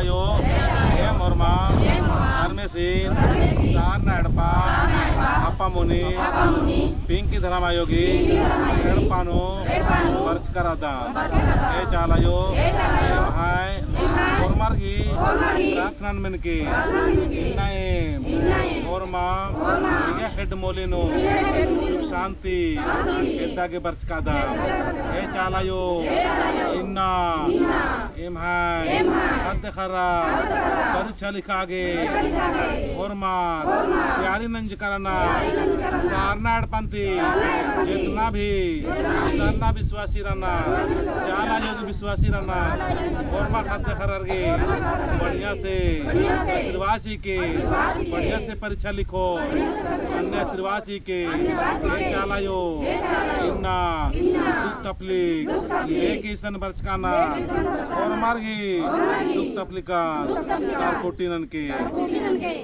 चालायो M ओरमा धर्मेसिन सारना एडपा अप्पा मुनि पिंकी धर्मायोगी एडपानो वर्ष करादा ए चालायो एम हाय ओरमार्गी प्रार्थना मन के इन्नाएम ओरमा ये हेड मोलिनो सुख शांति एद्दागे वर्ष कादा ए चालायो इन्ना एम हाय सद्य खरा परीक्षा लिखागे ओरमार प्यारी नंज करना सारनाड़ पंथी जितना भी सारना विश्वासी रहना चाला योगी विश्वासी रहना ओरमा खाद्य खरार के बढ़िया से आशीर्वासी के बढ़िया से परीक्षा लिखो अन्य आशीर्वासी के चाला यो इन्ना दुख तपलीक लेके सन बरचकाना और मार्गी दुख तपलिका तारकोटिनन के।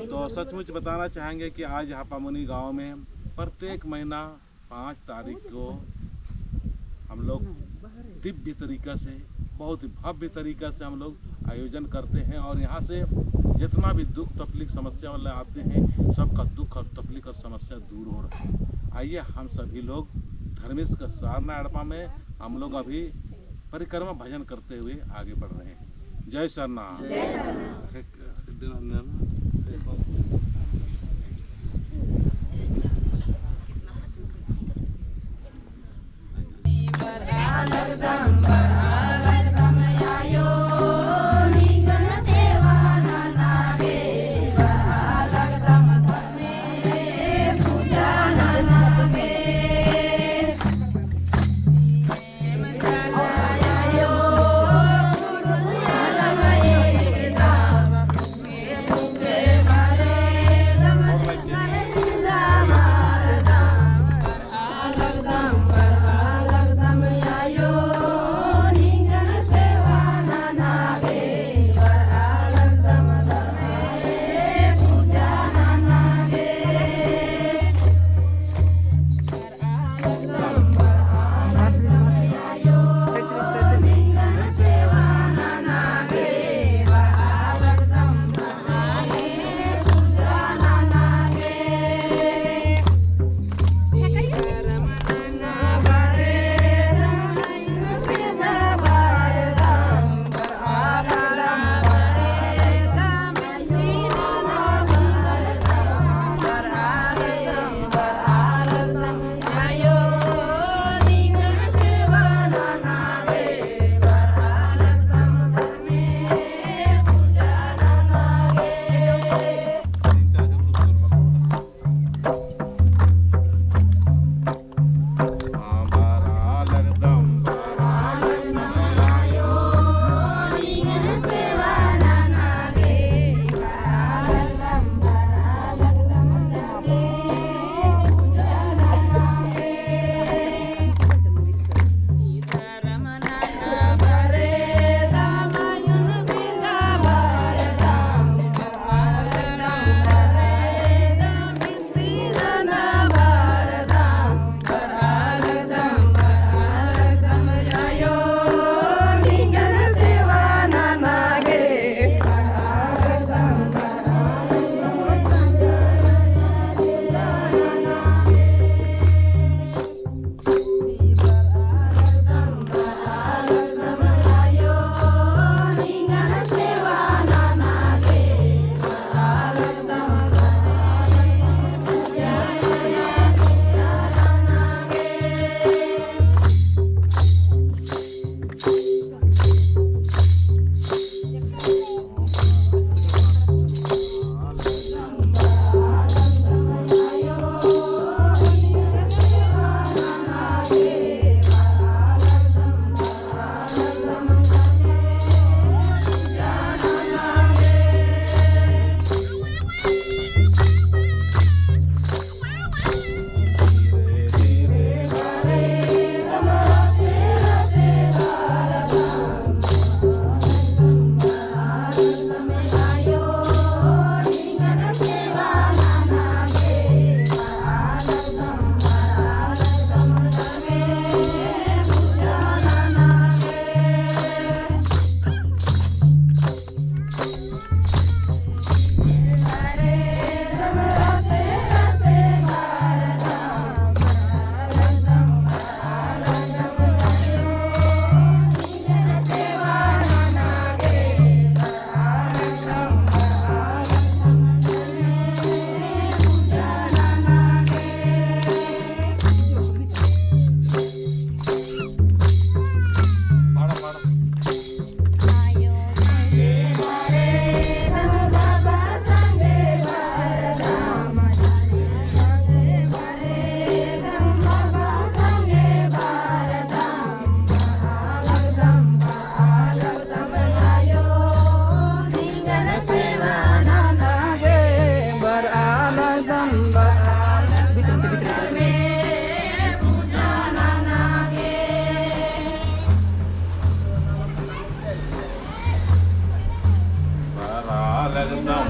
तो सचमुच बताना चाहेंगे कि आज हापामुनि गांव में प्रत्येक महीना 5 तारीख को हम लोग दिव्य तरीका से बहुत ही भव्य तरीका से हम लोग आयोजन करते हैं और यहाँ से जितना भी दुख तकलीफ समस्या वाले आते हैं सबका दुख और तकलीफ और समस्या दूर हो रहा है। आइए हम सभी लोग धर्मेश का सारना एडपा में हम लोग अभी परिक्रमा भजन करते हुए आगे बढ़ रहे हैं। जय सरनाथ।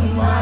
semua